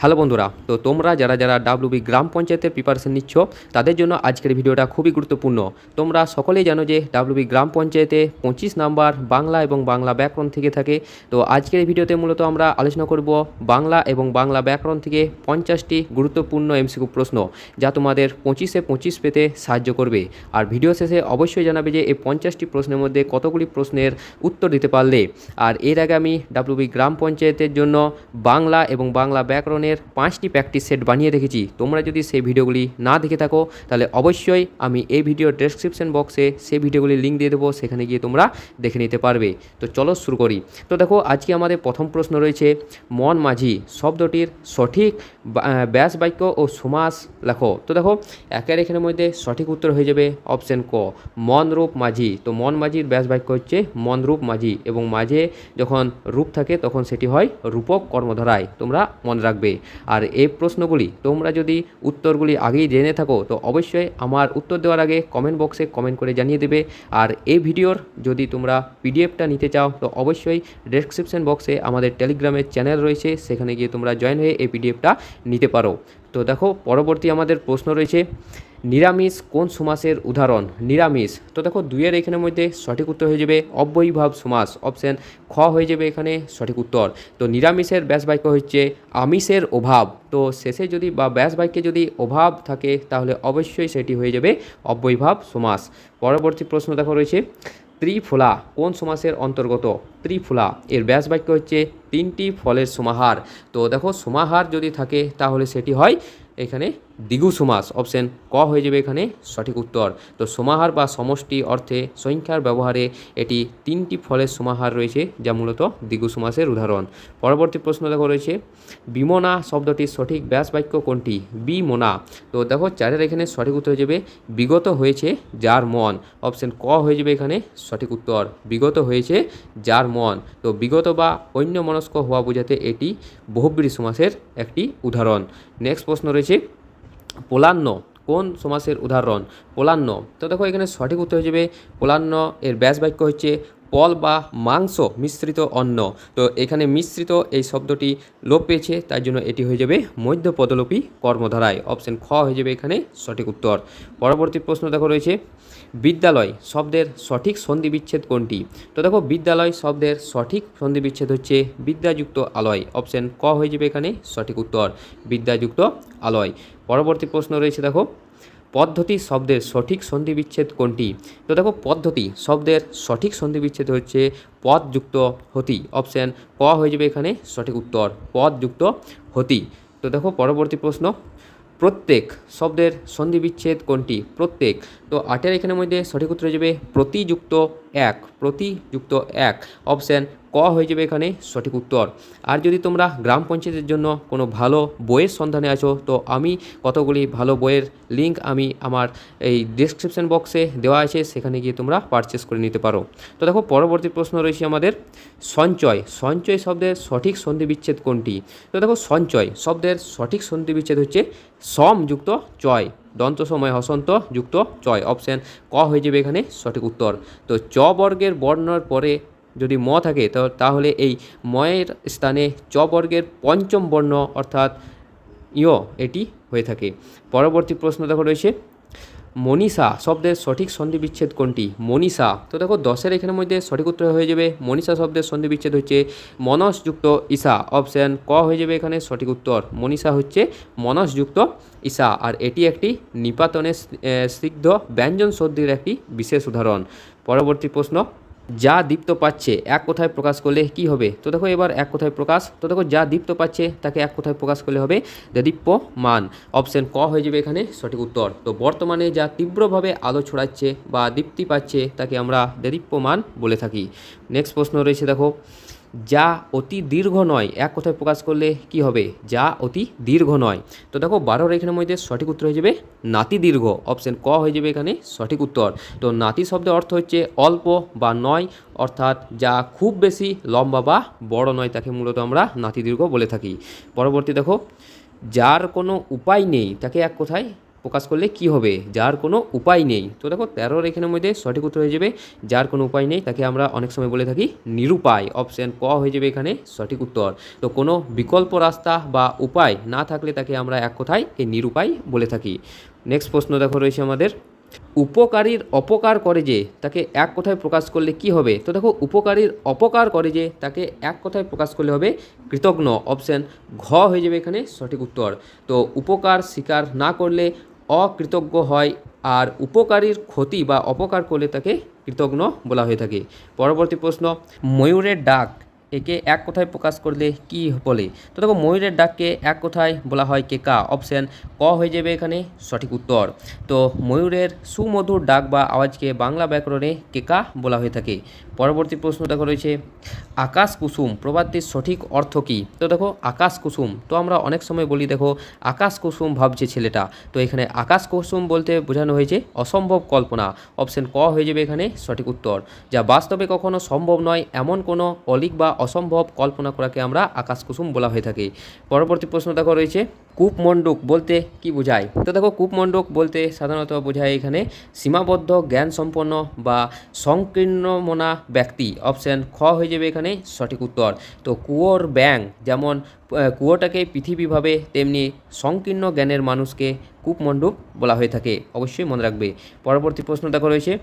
Hello বন্ধুরা, তো তোমরা যারা যারা ডাব্লিউবি গ্রাম পঞ্চায়েতের প্রিপারেশন নিচ্ছ তাদের জন্য আজকের ভিডিওটা খুবই গুরুত্বপূর্ণ। তোমরা সকলেই জানো যে ডাব্লিউবি গ্রাম পঞ্চায়েতে 25 নাম্বার বাংলা এবং বাংলা ব্যাকরণ থেকে থাকে। তো আজকের এই ভিডিওতে মূলত আমরা আলোচনা করব বাংলা এবং বাংলা ব্যাকরণ থেকে 50টি গুরুত্বপূর্ণ এমসিকিউ প্রশ্ন, যা তোমাদের 25-এ 25 পেতে সাহায্য করবে। আর ভিডিও শেষে অবশ্যই জানাবে যে এই 50টি প্রশ্নের মধ্যে কতগুলি প্রশ্নের উত্তর দিতে পারলে। আর এর আগে আমি ডাব্লিউবি গ্রাম পঞ্চায়েতের জন্য বাংলা এবং বাংলা ব্যাকরণের 5টি প্র্যাকটিস সেট বানিয়ে রেখেছি। তোমরা যদি সেই ভিডিওগুলি না দেখে থাকো তাহলে অবশ্যই আমি এই ভিডিওর ডেসক্রিপশন বক্সে সেই ভিডিওগুলির লিঙ্ক দিয়ে দেবো, সেখানে গিয়ে তোমরা দেখে নিতে পারবে। তো চলো শুরু করি। তো দেখো, আজকে আমাদের প্রথম প্রশ্ন রয়েছে, মন মাঝি শব্দটির সঠিক ব্যাস বাক্য ও সমাস লেখো। তো দেখো, একের এখানের মধ্যে সঠিক উত্তর হয়ে যাবে অপশন ক, মনরূপ মাঝি। তো মন মাঝির ব্যাস বাক্য হচ্ছে মনরূপ মাঝি, এবং মাঝে যখন রূপ থাকে তখন সেটি হয় রূপক কর্মধারায়, তোমরা মনে রাখবে। আর এই প্রশ্নগুলি তোমরা যদি উত্তরগুলি আগেই জেনে থাকো তো অবশ্যই আমার উত্তর দেওয়ার আগে কমেন্ট বক্সে কমেন্ট করে জানিয়ে দেবে। আর এই ভিডিওর যদি তোমরা পিডিএফটা নিতে চাও তো অবশ্যই ডেসক্রিপশন বক্সে আমাদের টেলিগ্রামের চ্যানেল রয়েছে, সেখানে গিয়ে তোমরা জয়েন হয়ে এই পিডিএফটা নিতে পারো। তো দেখো, পরবর্তী আমাদের প্রশ্ন রয়েছে, নিরামিষ কোন সমাসের উদাহরণ? নিরামিষ। তো দেখো, দুইয়ের এখানের মধ্যে সঠিক উত্তর হয়ে যাবে অব্যয়ীভাব সমাস, অপশন খ হয়ে যাবে এখানে সঠিক উত্তর। তো নিরামিষের ব্যাস বাক্য হচ্ছে আমিষের অভাব। তো শেষে যদি বা ব্যাস বাক্যে যদি অভাব থাকে তাহলে অবশ্যই সেটি হয়ে যাবে অব্যয়ীভাব সমাস। পরবর্তী প্রশ্ন দেখো রয়েছে, ত্রিফলা কোন সমাসের অন্তর্গত? ত্রিফলা এর ব্যাস বাক্য হচ্ছে তিনটি ফলের সমাহার। তো দেখো, সমাহার যদি থাকে তাহলে সেটি হয় এখানে দ্বিগু সমাস, অপশন ক হয়ে যাবে এখানে সঠিক উত্তর। তো সমাহার বা সমষ্টি অর্থে সংখ্যার ব্যবহারে এটি তিনটি ফলের সমাহার রয়েছে, যা মূলত দ্বিগু সমাসের উদাহরণ। পরবর্তী প্রশ্ন দেখো রয়েছে, বিমনা শব্দটির সঠিক ব্যাস বাক্য কোনটি? বিমনা। তো দেখো, চারের এখানে সঠিক উত্তর হয়ে যাবে বিগত হয়েছে যার মন, অপশন ক হয়ে যাবে এখানে সঠিক উত্তর। বিগত হয়েছে যার মন। তো বিগত বা অন্যমনস্ক হওয়া বোঝাতে এটি বহুব্রী সমাসের একটি উদাহরণ। নেক্সট প্রশ্ন রয়েছে, পোলান্ন কোন সমাসের উদাহরণ? পোলান্ন। তো দেখো, এখানে সঠিক উত্তর হয়ে যাবে পোলান্ন এর ব্যাস বাক্য হচ্ছে পল বা মাংস মিশ্রিত অন্ন। তো এখানে মিশ্রিত এই শব্দটি লোপ পেয়েছে, তাই জন্য এটি হয়ে যাবে মধ্যপদলোপী কর্মধারায়, অপশন খ হয়ে যাবে এখানে সঠিক উত্তর। পরবর্তী প্রশ্ন দেখো রয়েছে, বিদ্যালয় শব্দের সঠিক সন্ধি বিচ্ছেদ কোনটি? তো দেখো, বিদ্যালয় শব্দের সঠিক সন্ধি বিচ্ছেদ হচ্ছে বিদ্যাযুক্ত আলয়, অপশন ক হয়ে যাবে এখানে সঠিক উত্তর, বিদ্যাযুক্ত আলয়। পরবর্তী প্রশ্ন রয়েছে দেখো, পদ্ধতি শব্দের সঠিক সন্ধি বিচ্ছেদ কোনটি? তো দেখো, পদ্ধতি শব্দের সঠিক সন্ধি বিচ্ছেদ হচ্ছে পদযুক্ত হতি, অপশন ক হয়ে যাবে এখানে সঠিক উত্তর, পদযুক্ত হতি। তো দেখো, পরবর্তী প্রশ্ন, প্রত্যেক শব্দের সন্ধি বিচ্ছেদ কোনটি? প্রত্যেক। তো আটের এখানের মধ্যে সঠিক উত্তর হয়ে যাবে প্রতিযুক্ত এক, প্রতিযুক্ত এক, অপশন ক হয়ে যাবে এখানে সঠিক উত্তর। আর যদি তোমরা গ্রাম পঞ্চায়েতের জন্য কোনো ভালো বইয়ের সন্ধানে আছো তো আমি কতগুলি ভালো বইয়ের লিঙ্ক আমি আমার এই ডেসক্রিপশন বক্সে দেওয়া আছে, সেখানে গিয়ে তোমরা পারচেস করে নিতে পারো। তো দেখো, পরবর্তী প্রশ্ন রয়েছে আমাদের, সঞ্চয়। সঞ্চয় শব্দের সঠিক সন্ধি বিচ্ছেদ কোনটি? তো দেখো, সঞ্চয় শব্দের সঠিক সন্ধি বিচ্ছেদ হচ্ছে সম যুক্ত চয়, দন্ত সময় হসন্ত যুক্ত চয়, অপশন ক হয়ে যাবে এখানে সঠিক উত্তর। তো চ বর্গের বর্ণর পরে যদি ম থাকে তো তাহলে এই ময়ের স্থানে চ বর্গের পঞ্চম বর্ণ অর্থাৎ ইয় এটি হয়ে থাকে। পরবর্তী প্রশ্ন দেখো রয়েছে, মনীষা শব্দের সঠিক সন্ধি বিচ্ছেদ কোনটি? মনীষা। তো দেখো, 10-এর এখানের মধ্যে সঠিক উত্তর হয়ে যাবে মনীষা শব্দের সন্ধি বিচ্ছেদ হচ্ছে মনসযুক্ত ঈশা, অপশন ক হয়ে যাবে এখানে সঠিক উত্তর। মনীষা হচ্ছে মনসযুক্ত ঈশা, আর এটি একটি নিপাতনের স্নিগ্ধ ব্যঞ্জন সন্ধির একটি বিশেষ উদাহরণ। পরবর্তী প্রশ্ন, যা দীপ্ত পাচ্ছে এক কথায় প্রকাশ করলে কি হবে? তো দেখো, এবার এক কথায় প্রকাশ। তো দেখো, যা দীপ্ত পাচ্ছে তাকে এক কথায় প্রকাশ করলে হবে দেদীপ্যমান, অপশন ক হয়ে যাবে এখানে সঠিক উত্তর। তো বর্তমানে যা তীব্রভাবে আলো ছড়াচ্ছে বা দীপ্তি পাচ্ছে তাকে আমরা দেদীপ্যমান বলে থাকি। নেক্সট প্রশ্ন রয়েছে দেখো, যা অতি দীর্ঘ নয় এক কথায় প্রকাশ করলে কি হবে? যা অতি দীর্ঘ নয়। তো দেখো, 12-এর এখানের মধ্যে সঠিক উত্তর হয়ে যাবে নাতি দীর্ঘ, অপশন ক হয়ে যাবে এখানে সঠিক উত্তর। তো নাতি শব্দের অর্থ হচ্ছে অল্প বা নয়, অর্থাৎ যা খুব বেশি লম্বা বা বড় নয় তাকে মূলত আমরা নাতি দীর্ঘ বলে থাকি। পরবর্তী দেখো, যার কোনো উপায় নেই তাকে এক কথায় প্রকাশ করলে কি হবে, যার কোনো উপায় নেই। তো দেখো 13 এখানের মধ্যে সঠিক উত্তর হয়ে যাবে যার কোনো উপায় নেই, তাকে আমরা অনেক সময় বলে থাকি নিরুপায়। অপশান ক হয়ে যাবে এখানে সঠিক উত্তর। তো কোনো বিকল্প রাস্তা বা উপায় না থাকলে তাকে আমরা এক কথায় এই নিরুপায় বলে থাকি। নেক্সট প্রশ্ন দেখো রয়েছে আমাদের, উপকারীর অপকার করে যে তাকে এক কথায় প্রকাশ করলে কি হবে। তো দেখো উপকারীর অপকার করে যে তাকে এক কথায় প্রকাশ করলে হবে কৃতজ্ঞ। অপশান ঘ হয়ে যাবে এখানে সঠিক উত্তর। তো উপকার স্বীকার না করলে অকৃতজ্ঞ হয়, আর উপকারীর ক্ষতি বা অপকার করলে তাকে কৃতজ্ঞ বলা হয়ে থাকে। পরবর্তী প্রশ্ন, ময়ূরের ডাক একে এক কথায় প্রকাশ করলে কি বলে। তো দেখো ময়ূরের ডাককে এক কথায় বলা হয় কেকা। অপশান ক হয়ে যাবে এখানে সঠিক উত্তর। তো ময়ূরের সুমধুর ডাক বা আওয়াজকে বাংলা ব্যাকরণে কেকা বলা হয়ে থাকে। পরবর্তী প্রশ্ন দেখো রয়েছে, আকাশ কুসুম প্রবাদটির সঠিক অর্থ কী। তো দেখো আকাশ কুসুম, তো আমরা অনেক সময় বলি দেখো আকাশ কুসুম ভাবছে ছেলেটা, তো এখানে আকাশ কুসুম বলতে বোঝানো হয়েছে অসম্ভব কল্পনা। অপশান ক হয়ে যাবে এখানে সঠিক উত্তর। যা বাস্তবে কখনো সম্ভব নয় এমন কোনো অলীক বা অসম্ভব কল্পনা করাকে আমরা আকাশ কুসুম বলা হয়ে থাকে। পরবর্তী প্রশ্ন দেখো রয়েছে, কূপমণ্ডূক বলতে কি বোঝায়। তো দেখো কূপমণ্ডূক বলতে সাধারণত বোঝায় এখানে সীমাবদ্ধ জ্ঞান সম্পন্ন বা সংকীর্ণমনা ব্যক্তি। অপশান খ হয়ে যাবে এখানে সঠিক উত্তর। তো কুয়োর ব্যাঙ যেমন কুয়োটাকে পৃথিবী ভাবে, তেমনি সংকীর্ণ জ্ঞানের মানুষকে কূপমণ্ডূক বলা হয়ে থাকে, অবশ্যই মনে রাখবে। পরবর্তী প্রশ্ন দেখো রয়েছে,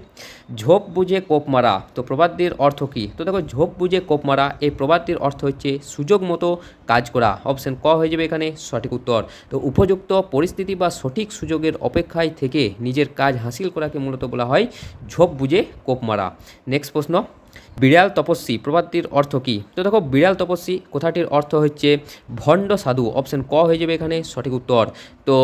ঝোপ বুঝে কোপ মারা তো প্রবাদটির অর্থ কী। তো দেখো ঝোপ বুঝে কোপ মারা এই প্রবাদটির অর্থ হচ্ছে সুযোগ মতো কাজ করা। অপশান ক হয়ে যাবে এখানে সঠিক উত্তর। তো উপযুক্ত পরিস্থিতি বা সঠিক সুযোগের অপেক্ষায় থেকে নিজের কাজ হাসিল করাকে মূলত বলা হয় ঝোপ বুঝে কোপ মারা। নেক্সট প্রশ্ন, বিড়াল তপস্বী প্রবাদটির অর্থ কী। তো দেখো বিড়াল তপস্বী কথাটির অর্থ হচ্ছে ভণ্ড সাধু। অপশান ক হয়ে যাবে এখানে সঠিক উত্তর। তো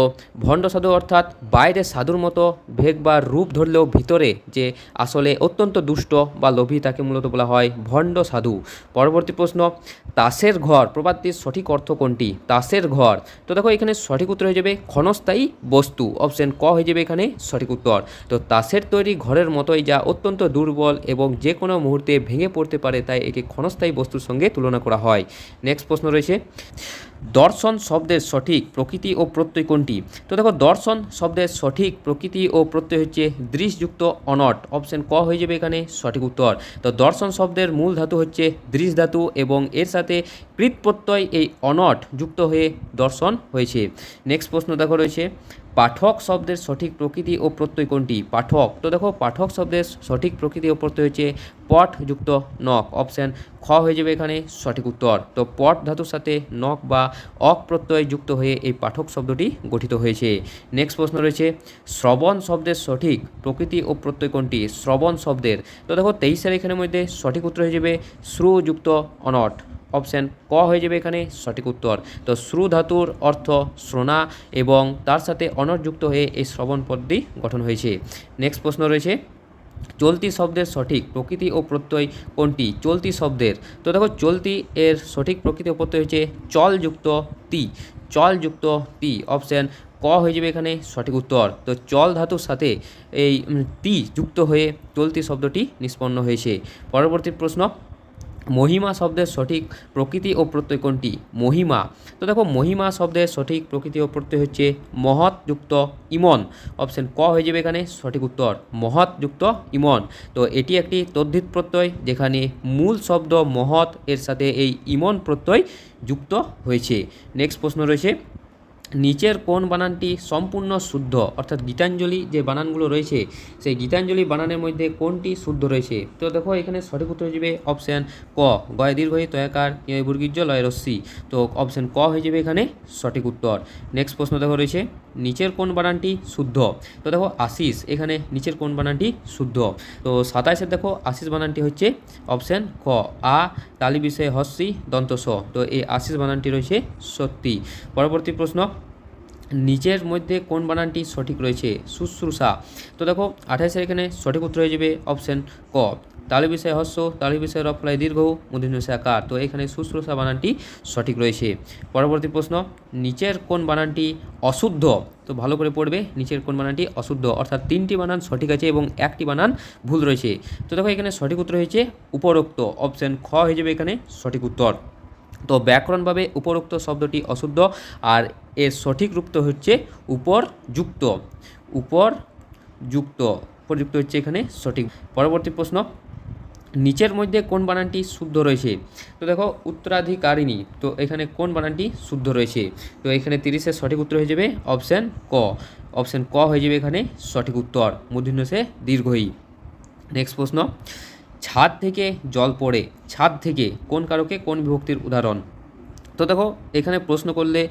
ভণ্ড সাধু অর্থাৎ বাইরে সাধুর মতো ভেগ বা রূপ ধরলেও ভিতরে যে আসলে অত্যন্ত দুষ্ট বা লোভী তাকে মূলত বলা হয় ভণ্ড সাধু। পরবর্তী প্রশ্ন, তাসের ঘর প্রবাদটির সঠিক অর্থ কোনটি। তাসের ঘর, তো দেখো এখানে সঠিক উত্তর হয়ে যাবে ক্ষণস্থায়ী বস্তু। অপশান ক হয়ে যাবে এখানে সঠিক উত্তর। তো তাসের তৈরি ঘরের মতোই যা অত্যন্ত দুর্বল এবং যে কোনো মুহূর্তে ভেঙে পড়তে পারে, তাই একে ক্ষণস্থায়ী বস্তুর সঙ্গে তুলনা করা হয়। নেক্সট প্রশ্ন রয়েছে, দর্শন শব্দের সঠিক প্রকৃতি ও প্রত্যয় কোনটি। তো দেখো দর্শন শব্দের সঠিক প্রকৃতি ও প্রত্যয় হচ্ছে দৃশযুক্ত অনট। অপশান ক হয়ে যাবে এখানে সঠিক উত্তর। তো দর্শন শব্দের মূল ধাতু হচ্ছে দৃশ ধাতু এবং এর সাথে কৃত প্রত্যয় এই অনট যুক্ত হয়ে দর্শন হয়েছে। নেক্সট প্রশ্ন দেখো রয়েছে, পাঠক শব্দের সঠিক প্রকৃতি ও প্রত্যয় কোনটি। পাঠক, তো দেখো পাঠক শব্দের সঠিক প্রকৃতি ও প্রত্যয় হচ্ছে পট যুক্ত নক। অপশান খ হয়ে যাবে এখানে সঠিক উত্তর। তো পট ধাতুর সাথে নক বা অক প্রত্যয় যুক্ত হয়ে এই পাঠক শব্দটি গঠিত হয়েছে। নেক্সট প্রশ্ন রয়েছে, শ্রবণ শব্দের সঠিক প্রকৃতি ও প্রত্যয় কোনটি। শ্রবণ শব্দের, তো দেখো 23 এখানের মধ্যে সঠিক উত্তর হয়ে যাবে শ্রুযুক্ত অনট। অপশান ক হয়ে যাবে এখানে সঠিক উত্তর। তো শ্রু ধাতুর অর্থ শ্রোণা এবং তার সাথে অনট যুক্ত হয়ে এই শ্রবণ পদটি গঠন হয়েছে। নেক্সট প্রশ্ন রয়েছে, চলতি শব্দের সঠিক প্রকৃতি ও প্রত্যয় কোনটি। চলতি শব্দের, তো দেখো চলতি এর সঠিক প্রকৃতি ও প্রত্যয় হচ্ছে চলযুক্ত তি। চলযুক্ত তি। অপশান ক হয়ে যাবে এখানে সঠিক উত্তর। তো চল ধাতুর সাথে এই তি যুক্ত হয়ে চলতি শব্দটি নিষ্পন্ন হয়েছে। পরবর্তী প্রশ্ন, মহিমা শব্দের সঠিক প্রকৃতি ও প্রত্যয় কোনটি। মহিমা, তো দেখো মহিমা শব্দের সঠিক প্রকৃতি ও প্রত্যয় হচ্ছে মহৎ যুক্ত ইমন। অপশান ক হয়ে যাবে এখানে সঠিক উত্তর। মহৎ যুক্ত ইমন। তো এটি একটি তদ্ধিত প্রত্যয় যেখানে মূল শব্দ মহৎ এর সাথে এই ইমন প্রত্যয় যুক্ত হয়েছে। নেক্সট প্রশ্ন রয়েছে, নিচের কোন বানানটি সম্পূর্ণ শুদ্ধ, অর্থাৎ গীতাঞ্জলি যে বানানগুলো রয়েছে সেই গীতাঞ্জলি বানানের মধ্যে কোনটি শুদ্ধ রয়েছে। তো দেখো এখানে সঠিক উত্তর হয়ে যাবে অপশান ক, গয় দীর্ঘই তয়াকার বর্গীর্য লয় রস্যি। তো অপশান ক হয়ে যাবে এখানে সঠিক উত্তর। নেক্সট প্রশ্ন দেখো রয়েছে, নিচের কোন বানানটি শুদ্ধ। তো দেখো আশিস, এখানে নিচের কোন বানানটি শুদ্ধ। তো 27 দেখো আশিস বানানটি হচ্ছে অপশান ক, আ তালি বিষয়ে হস্যি দন্ত স। তো এই আশিস বানানটি রয়েছে সত্যি। পরবর্তী প্রশ্ন, নিচের মধ্যে কোন বানানটি সঠিক রয়েছে। শুশ্রূষা, তো দেখো 28 এখানে সঠিক উত্তর হয়ে যাবে অপশান ক, তালি বিষয় হস্য তালি বিষয় রফলায় দীর্ঘ মূর্ধন্য আকার। তো এখানে শুশ্রূষা বানানটি সঠিক রয়েছে। পরবর্তী প্রশ্ন, নিচের কোন বানানটি অশুদ্ধ। তো ভালো করে পড়বে, নিচের কোন বানানটি অশুদ্ধ, অর্থাৎ 3টি বানান সঠিক আছে এবং 1টি বানান ভুল রয়েছে। তো দেখো এখানে সঠিক উত্তর হয়েছে উপরোক্ত। অপশান খ হয়ে যাবে এখানে সঠিক উত্তর। তো ব্যাকরণভাবে উপরোক্ত শব্দটি অশুদ্ধ আর এর সঠিক রূপ তো হচ্ছে উপরযুক্ত, উপরযুক্ত হচ্ছে এখানে সঠিক। পরবর্তী প্রশ্ন, নিচের মধ্যে কোন বানানটি শুদ্ধ রয়েছে? তো দেখো উত্তরাধিকারিণী, তো এখানে কোন বানানটি শুদ্ধ রয়েছে? তো এখানে 30-এর সঠিক উত্তর হয়ে যাবে অপশান ক। অপশান ক হয়ে যাবে এখানে সঠিক উত্তর, মূর্ধন্য সে দীর্ঘই। নেক্সট প্রশ্ন, ছাদ থেকে জল পড়ে, ছাদ থেকে কোন কারকে কোন বিভক্তির উদাহরণ? তো দেখো এখানে প্রশ্ন করলে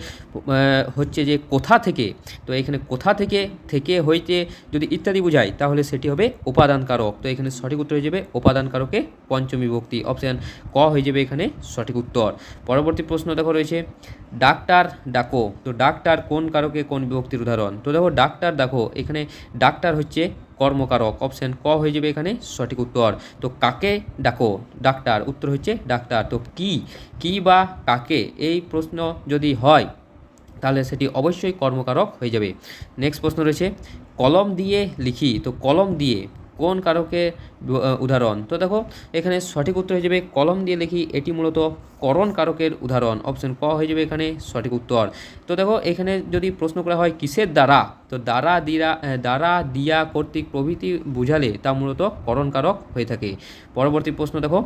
হচ্ছে যে কোথা থেকে, তো এখানে কোথা থেকে থেকে হইতে যদি ইত্যাদি বোঝায় তাহলে সেটি হবে উপাদান কারক। তো এখানে সঠিক উত্তর হয়ে যাবে উপাদান কারকে পঞ্চমী বিভক্তি, অপশান ক হয়ে যাবে এখানে সঠিক উত্তর। পরবর্তী প্রশ্ন দেখো রয়েছে ডাক্তার ডাকো, তো ডাক্তার কোন কারকে কোন বিভক্তির উদাহরণ? তো দেখো ডাক্তার দেখো এখানে ডাক্তার হচ্ছে কর্মকারক, অপশান ক হয়ে যাবে এখানে সঠিক উত্তর। তো কাকে ডাকো, ডাক্তার, উত্তর হচ্ছে ডাক্তার। তো কি বা কাকে এই প্রশ্ন যদি হয় তাহলে সেটি অবশ্যই কর্মকারক হয়ে যাবে। নেক্সট প্রশ্ন রয়েছে কলম দিয়ে লিখি, তো কলম দিয়ে কোন কারকের উদাহরণ? তো দেখো এখানে সঠিক উত্তর হয়ে যাবে কলম দিয়ে লিখি, এটি মূলত করণ কারকের উদাহরণ, অপশান ক হয়ে যাবে এখানে সঠিক উত্তর। তো দেখো এখানে যদি প্রশ্ন করা হয় কিসের দ্বারা, তো দ্বারা দিয়া কর্তৃক প্রভৃতি বুঝালে তা মূলত করণ কারক হয়ে থাকে। পরবর্তী প্রশ্ন দেখো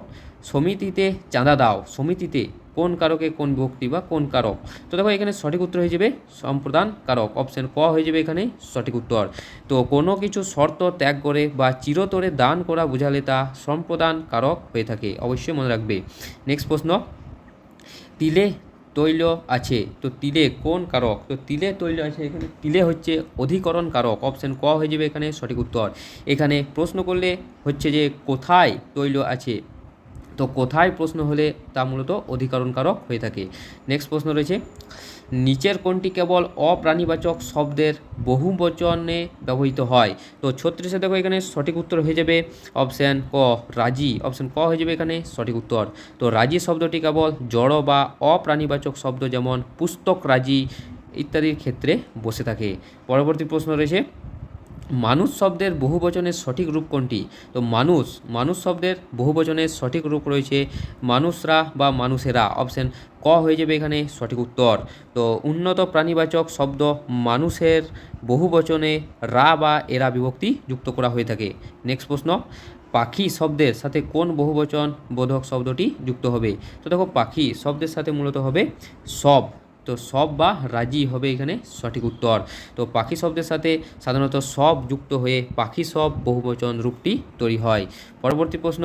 সমিতিতে চাঁদা দাও, সমিতিতে কোন কারকে কোন বিভক্তি বা কোন কারক? তো দেখো এখানে সঠিক উত্তর হয়ে যাবে সম্প্রদান কারক, অপশান ক হয়ে যাবে এখানে সঠিক উত্তর। তো কোনো কিছু শর্ত ত্যাগ করে বা চিরতরে দান করা বোঝালে তা সম্প্রদান কারক হয়ে থাকে, অবশ্যই মনে রাখবে। নেক্সট প্রশ্ন, তিলে তৈল আছে, তো তিলে কোন কারক? তো তিলে তৈল আছে, এখানে তিলে হচ্ছে অধিকরণ কারক, অপশান ক হয়ে যাবে এখানে সঠিক উত্তর। এখানে প্রশ্ন করলে হচ্ছে যে কোথায় তৈল আছে, তো কোথায় প্রশ্ন হলে তা মূলত অধিকরণ কারক হয়ে থাকে। নেক্সট প্রশ্ন রয়েছে নিচের কোনটি কেবল অপ্রাণীবাচক শব্দের বহুবচনে ব্যবহৃত হয়? তো 36-এ দেখো এখানে সঠিক উত্তর হয়ে যাবে অপশান ক রাজি, অপশান ক হয়ে যাবে এখানে সঠিক উত্তর। তো রাজি শব্দটি কেবল জড় বা অপ্রাণীবাচক শব্দ যেমন পুস্তক রাজি ইত্যাদির ক্ষেত্রে বসে থাকে। পরবর্তী প্রশ্ন রয়েছে মানুষ শব্দের বহুবচনের সঠিক রূপ কোনটি? তো মানুষ শব্দের বহুবচনের সঠিক রূপ রয়েছে মানুষরা বা মানুষেরা, অপশান ক হয়ে যাবে এখানে সঠিক উত্তর। তো উন্নত প্রাণীবাচক শব্দ মানুষের বহুবচনে রা বা এরা বিভক্তি যুক্ত করা হয়ে থাকে। নেক্সট প্রশ্ন, পাখি শব্দের সাথে কোন বহুবচন বোধক শব্দটি যুক্ত হবে? তো দেখো পাখি শব্দের সাথে মূলত হবে সব, তো সব বা রাজি হবে এখানে সঠিক উত্তর। তো পাখি শব্দের সাথে সাধারণত সব যুক্ত হয়ে পাখি সব বহুবচন রূপটি তৈরি হয়। পরবর্তী প্রশ্ন,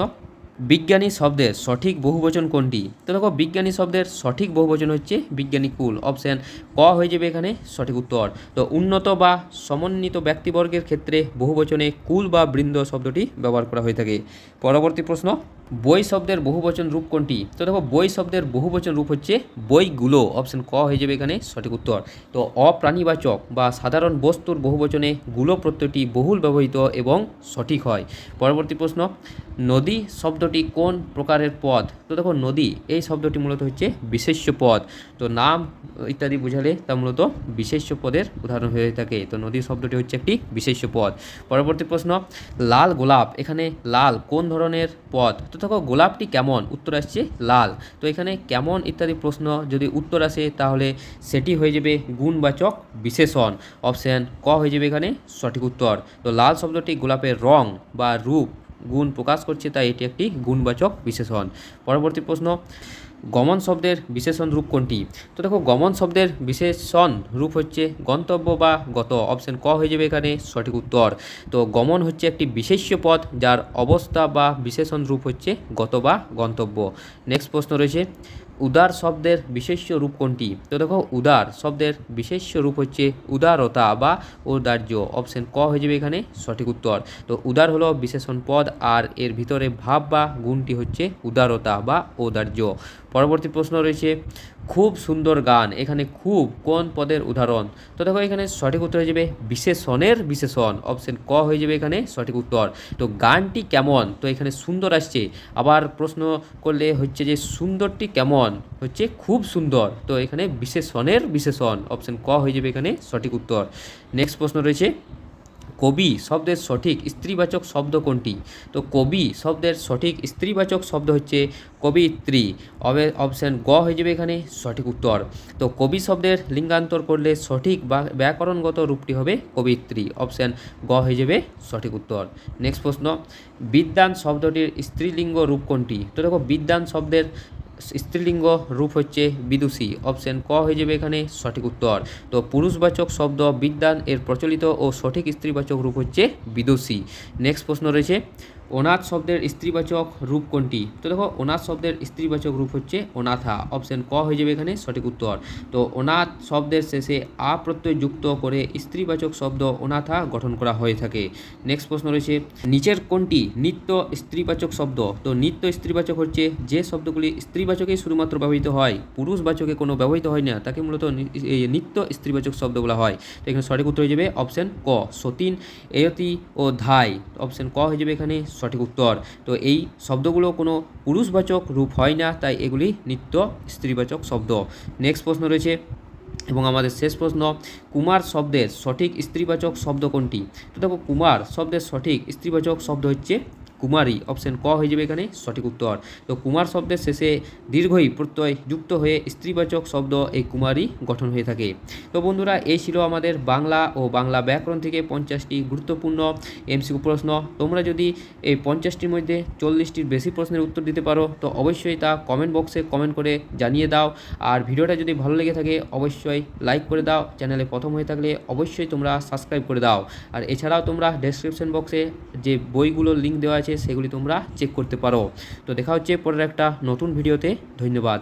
বিজ্ঞানী শব্দের সঠিক বহুবচন কোনটি? তো দেখো বিজ্ঞানী শব্দের সঠিক বহুবচন হচ্ছে বিজ্ঞানী কুল, অপশান ক হয়ে যাবে এখানে সঠিক উত্তর। তো উন্নত বা সমন্বিত ব্যক্তিবর্গের ক্ষেত্রে বহুবচনে কুল বা বৃন্দ শব্দটি ব্যবহার করা হয়ে থাকে। পরবর্তী প্রশ্ন, বই শব্দের বহুবচন রূপ কোনটি? তো দেখো বই শব্দের বহুবচন রূপ হচ্ছে বইগুলো, অপশান ক হয়ে যাবে এখানে সঠিক উত্তর। তো অপ্রাণীবাচক বা সাধারণ বস্তুর বহুবচনে গুলো প্রত্যয়টি বহুল ব্যবহৃত এবং সঠিক হয়। পরবর্তী প্রশ্ন, নদী শব্দটি কোন প্রকারের পদ? তো দেখো নদী এই শব্দটি মূলত হচ্ছে বিশেষ্য পদ, তো নাম ইত্যাদি বোঝালে তা মূলত বিশেষ্য পদের উদাহরণ হয়ে থাকে। তো নদী শব্দটি হচ্ছে একটি বিশেষ্য পদ। পরবর্তী প্রশ্ন, লাল গোলাপ, এখানে লাল কোন ধরনের পদ? তো দেখো গোলাপটি কেমন, উত্তর আসছে লাল। তো এখানে কেমন ইত্যাদি প্রশ্ন যদি উত্তর আসে তাহলে সেটি হয়ে যাবে গুণবাচক বিশেষণ, অপশান ক হয়ে যাবে এখানে সঠিক উত্তর। তো লাল শব্দটি গোলাপের রং বা রূপ গুণ প্রকাশ করছে, তাই এটি একটি গুণবাচক বিশেষণ। পরবর্তী প্রশ্ন, গমন শব্দের বিশেষণ রূপ কোনটি? তো দেখো গমন শব্দের বিশেষণ রূপ হচ্ছে গন্তব্য বা গত, অপশান ক হয়ে যাবে এখানে সঠিক উত্তর। তো গমন হচ্ছে একটি বিশেষ্য পদ যার অবস্থা বা বিশেষণ রূপ হচ্ছে গত বা গন্তব্য। নেক্সট প্রশ্ন রয়েছে উদার শব্দের বিশেষ্য রূপ কোনটি? তো দেখো উদার শব্দের বিশেষ্য রূপ হচ্ছে উদারতা বা ঔদার্য, অপশান ক হয়ে যাবে এখানে সঠিক উত্তর। তো উদার হলো বিশেষণ পদ আর এর ভিতরে ভাব বা গুণটি হচ্ছে উদারতা বা ঔদার্য। পরবর্তী প্রশ্ন রয়েছে খুব সুন্দর গান, এখানে খুব কোন পদের উদাহরণ? তো দেখো এখানে সঠিক উত্তর হয়ে যাবে বিশেষণের বিশেষণ, অপশান ক হয়ে যাবে এখানে সঠিক উত্তর। তো গানটি কেমন, তো এখানে সুন্দর আসছে, আবার প্রশ্ন করলে হচ্ছে যে সুন্দরটি কেমন, হচ্ছে খুব সুন্দর, তো এখানে বিশেষণের বিশেষণ, অপশান ক হয়ে যাবে এখানে সঠিক উত্তর। নেক্সট প্রশ্ন রয়েছে কবি শব্দের সঠিক স্ত্রীবাচক শব্দ কোনটি? তো কবি শব্দের সঠিক স্ত্রীবাচক শব্দ হচ্ছে কবিত্রী। অপশান গ হয়ে যাবে এখানে সঠিক উত্তর। তো কবি শব্দের লিঙ্গান্তর করলে সঠিক বা ব্যাকরণগত রূপটি হবে কবিত্রী। অপশান গ হয়ে যাবে সঠিক উত্তর। নেক্সট প্রশ্ন, বিদ্বান শব্দটির স্ত্রীলিঙ্গ রূপ কোনটি? তো দেখো বিদ্বান শব্দের স্ত্রীলিঙ্গ রূপ হচ্ছে বিদুষী। অপশান ক হয়ে যাবে এখানে সঠিক উত্তর। তো পুরুষবাচক শব্দ বিদ্বান এর প্রচলিত ও সঠিক স্ত্রীবাচক রূপ হচ্ছে বিদুষী। নেক্সট প্রশ্ন রয়েছে, অনাথ শব্দের স্ত্রীবাচক রূপ কোনটি? তো দেখো অনাথ শব্দের স্ত্রীবাচক রূপ হচ্ছে অনাথা। অপশান ক হয়ে যাবে এখানে সঠিক উত্তর। তো অনাথ শব্দের শেষে আ প্রত্যয় যুক্ত করে স্ত্রীবাচক শব্দ অনাথা গঠন করা হয়ে থাকে। নেক্সট প্রশ্ন রয়েছে, নিচের কোনটি নিত্য স্ত্রীবাচক শব্দ? তো নিত্য স্ত্রীবাচক হচ্ছে যে শব্দগুলি স্ত্রীবাচকেই শুধুমাত্র ব্যবহৃত হয়, পুরুষবাচকে কোনো ব্যবহৃত হয় না, তাকে মূলত নিত্য স্ত্রীবাচক শব্দগুলো হয়। তো এখানে সঠিক উত্তর হয়ে যাবে অপশান ক, সতীন, এয়তি ও ধাই। অপশান ক হয়ে যাবে এখানে সঠিক উত্তর। তো এই শব্দগুলো কোনো পুরুষবাচক রূপ হয় না, তাই এগুলি নিত্য স্ত্রীবাচক শব্দ। নেক্সট প্রশ্ন রয়েছে এবং আমাদের শেষ প্রশ্ন, কুমার শব্দের সঠিক স্ত্রীবাচক শব্দ কোনটি? তো দেখো কুমার শব্দের সঠিক স্ত্রীবাচক শব্দ হচ্ছে কুমারী। অপশান ক হয়ে যাবে এখানে সঠিক উত্তর। তো কুমার শব্দের শেষে দীর্ঘই প্রত্যয় যুক্ত হয়ে স্ত্রীবাচক শব্দ এই কুমারী গঠন হয়ে থাকে। তো বন্ধুরা, এই ছিল আমাদের বাংলা ও বাংলা ব্যাকরণ থেকে 50টি গুরুত্বপূর্ণ এমসিকিউ প্রশ্ন। তোমরা যদি এই 50টির মধ্যে 40টির বেশি প্রশ্নের উত্তর দিতে পারো তো অবশ্যই তা কমেন্ট বক্সে কমেন্ট করে জানিয়ে দাও। আর ভিডিওটা যদি ভালো লেগে থাকে অবশ্যই লাইক করে দাও। চ্যানেলে প্রথম হয়ে থাকলে অবশ্যই তোমরা সাবস্ক্রাইব করে দাও। আর এছাড়াও তোমরা ডেসক্রিপশন বক্সে যে বইগুলোর লিঙ্ক দেওয়া আছে সেগুলি তোমরা চেক করতে পারো। তো দেখা হচ্ছে পরের একটা নতুন ভিডিওতে। ধন্যবাদ।